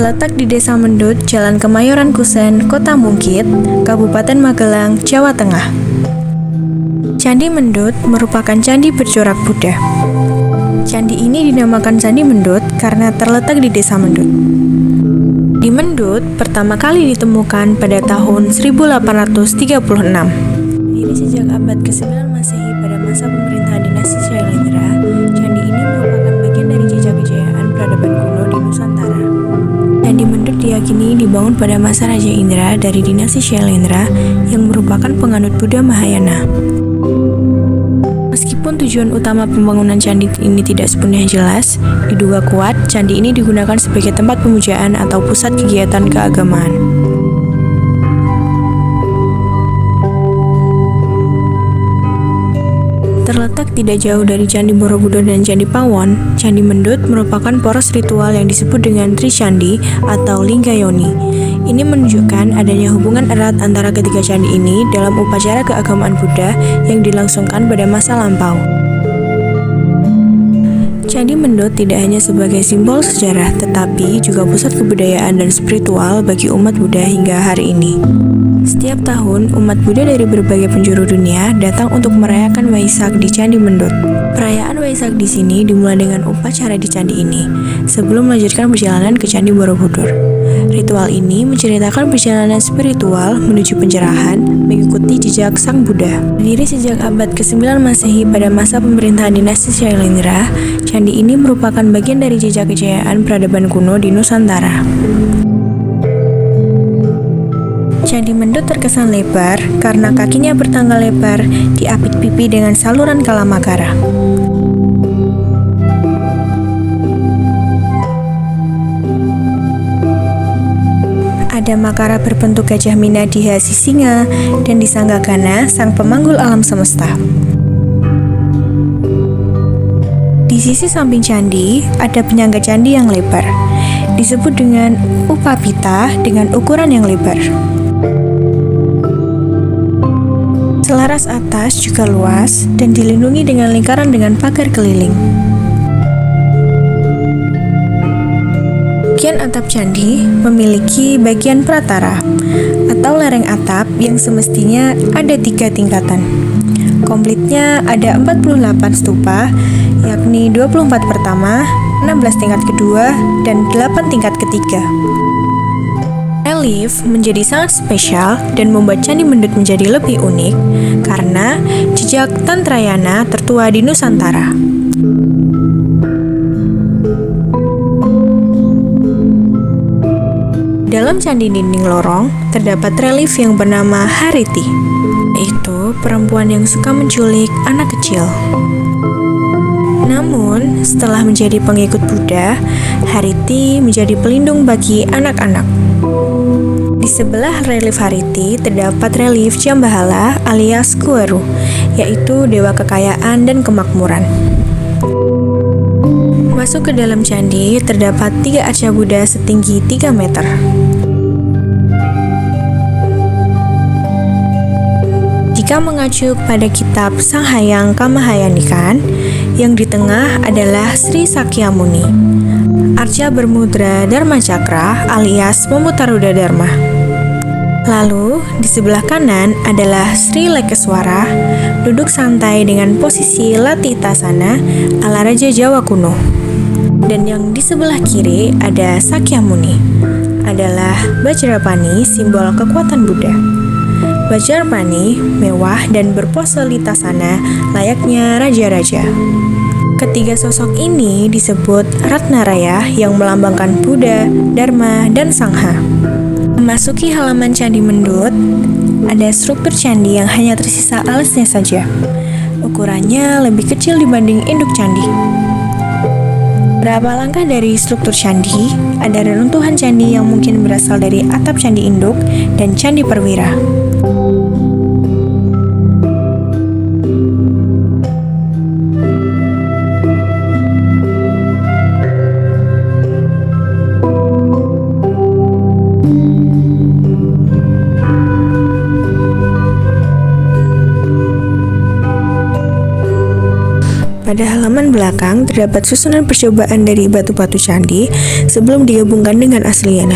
Terletak di Desa Mendut, Jalan Kemayoran Kusen, Kota Mungkit, Kabupaten Magelang, Jawa Tengah. Candi Mendut merupakan candi bercorak Buddha. Candi ini dinamakan Candi Mendut karena terletak di Desa Mendut. Di Mendut, pertama kali ditemukan pada tahun 1836. Berdiri sejak abad ke-9 Masehi pada masa pemerintahan dinasti Syailendra, candi ini merupakan bagian dari jejak kejayaan peradaban kuno di Nusantara. Candi Mendut diyakini dibangun pada masa Raja Indra dari dinasti Syailendra yang merupakan penganut Buddha Mahayana. Meskipun tujuan utama pembangunan candi ini tidak sepenuhnya jelas, diduga kuat candi ini digunakan sebagai tempat pemujaan atau pusat kegiatan keagamaan. Terletak tidak jauh dari Candi Borobudur dan Candi Pawon, Candi Mendut merupakan poros ritual yang disebut dengan Tricandi atau Linggayoni. Ini menunjukkan adanya hubungan erat antara ketiga candi ini dalam upacara keagamaan Buddha yang dilangsungkan pada masa lampau. Candi Mendut tidak hanya sebagai simbol sejarah, tetapi juga pusat kebudayaan dan spiritual bagi umat Buddha hingga hari ini. Setiap tahun, umat Buddha dari berbagai penjuru dunia datang untuk merayakan Waisak di Candi Mendut. Perayaan Waisak di sini dimulai dengan upacara di candi ini, sebelum melanjutkan perjalanan ke Candi Borobudur. Ritual ini menceritakan perjalanan spiritual menuju pencerahan mengikuti jejak Sang Buddha. Berdiri sejak abad ke-9 Masehi pada masa pemerintahan dinasti Syailendra, candi ini merupakan bagian dari jejak kejayaan peradaban kuno di Nusantara. Candi Mendut terkesan lebar karena kakinya bertangga lebar diapit pipi dengan saluran Kalamakara. Ada makara berbentuk gajah Mina di Hasi Singa dan di Sanggakana, sang pemanggul alam semesta. Di sisi samping candi, ada penyangga candi yang lebar, disebut dengan upapita dengan ukuran yang lebar. Selaras atas juga luas dan dilindungi dengan lingkaran dengan pagar keliling. Bagian atap candi memiliki bagian pratara atau lereng atap yang semestinya ada 3 tingkatan. Komplitnya ada 48 stupa, yakni 24 pertama, 16 tingkat kedua, dan 8 tingkat ketiga. Relief menjadi sangat spesial dan membuat Candi Mendut menjadi lebih unik karena jejak Tantrayana tertua di Nusantara. Dalam candi dinding lorong terdapat relief yang bernama Hariti, yaitu perempuan yang suka menculik anak kecil. Namun, setelah menjadi pengikut Buddha, Hariti menjadi pelindung bagi anak-anak. Di sebelah relief Hariti terdapat relief Jambahala alias Kueru, yaitu dewa kekayaan dan kemakmuran. Masuk ke dalam candi terdapat 3 arca Buddha setinggi 3 meter. Jika mengacu pada kitab Sanghayang Kamahayanikan, yang di tengah adalah Sri Sakyamuni, arca bermudra Dharma Cakra alias Memutaruda Dharma. Lalu, di sebelah kanan adalah Sri Lekeswara, duduk santai dengan posisi Latitasana ala Raja Jawa kuno. Dan yang di sebelah kiri ada Sakyamuni, adalah Vajrapani, simbol kekuatan Buddha. Vajrapani mewah dan berpose Litasana layaknya raja-raja. Ketiga sosok ini disebut Ratnaraya yang melambangkan Buddha, Dharma, dan Sangha. Memasuki halaman Candi Mendut, ada struktur candi yang hanya tersisa alasnya saja. Ukurannya lebih kecil dibanding induk candi. Berapa langkah dari struktur candi, ada reruntuhan candi yang mungkin berasal dari atap candi induk dan candi perwira. Pada halaman belakang terdapat susunan percobaan dari batu-batu candi sebelum digabungkan dengan aslinya.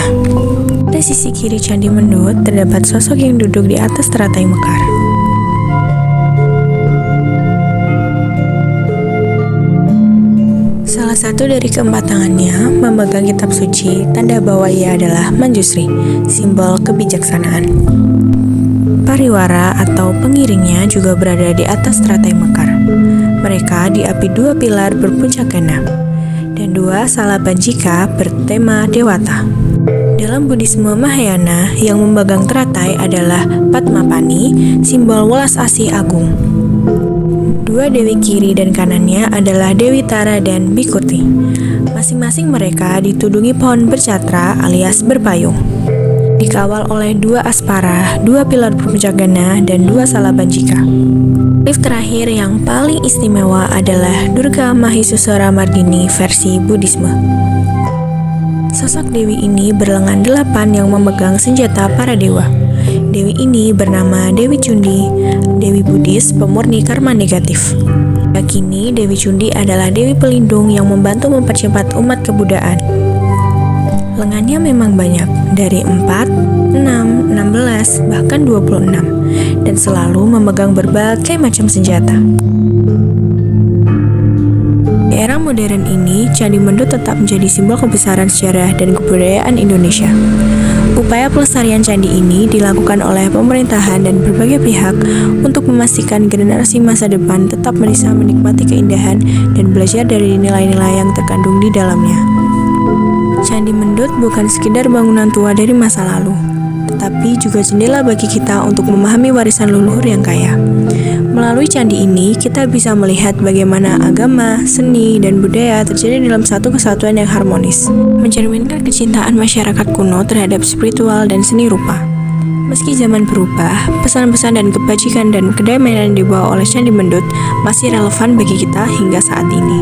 Pada sisi kiri Candi Mendut terdapat sosok yang duduk di atas teratai mekar. Salah satu dari keempat tangannya memegang kitab suci, tanda bahwa ia adalah Manjusri, simbol kebijaksanaan. Pariwara atau pengiringnya juga berada di atas teratai mekar. Mereka diapi 2 pilar berpuncak gana dan 2 salabanjika bertema dewata. Dalam Buddhisme Mahayana, yang memegang teratai adalah Padmapani, simbol welas asih agung. 2 dewi kiri dan kanannya adalah Dewi Tara dan Bhikurti. Masing-masing mereka ditudungi pohon bercatra alias berpayung. Dikawal oleh 2 aspara, 2 pilar berpuncak gana, dan 2 salabanjika. Lift terakhir yang paling istimewa adalah Durga Mahisusara Mardini versi Buddhisme. Sosok dewi ini berlengan 8 yang memegang senjata para dewa. Dewi ini bernama Dewi Cundi, dewi Buddhis pemurni karma negatif. Yakini Dewi Cundi adalah dewi pelindung yang membantu mempercepat umat kebudayaan. Lengannya memang banyak, dari 4, 6, 16, bahkan 26, dan selalu memegang berbagai macam senjata. Di era modern ini, Candi Mendut tetap menjadi simbol kebesaran sejarah dan kebudayaan Indonesia. Upaya pelestarian candi ini dilakukan oleh pemerintahan dan berbagai pihak untuk memastikan generasi masa depan tetap bisa menikmati keindahan dan belajar dari nilai-nilai yang terkandung di dalamnya. Candi Mendut bukan sekedar bangunan tua dari masa lalu, tetapi juga jendela bagi kita untuk memahami warisan leluhur yang kaya. Melalui candi ini, kita bisa melihat bagaimana agama, seni, dan budaya terjadi dalam satu kesatuan yang harmonis, mencerminkan kecintaan masyarakat kuno terhadap spiritual dan seni rupa. Meski zaman berubah, pesan-pesan dan kebajikan dan kedamaian yang dibawa oleh Candi Mendut masih relevan bagi kita hingga saat ini.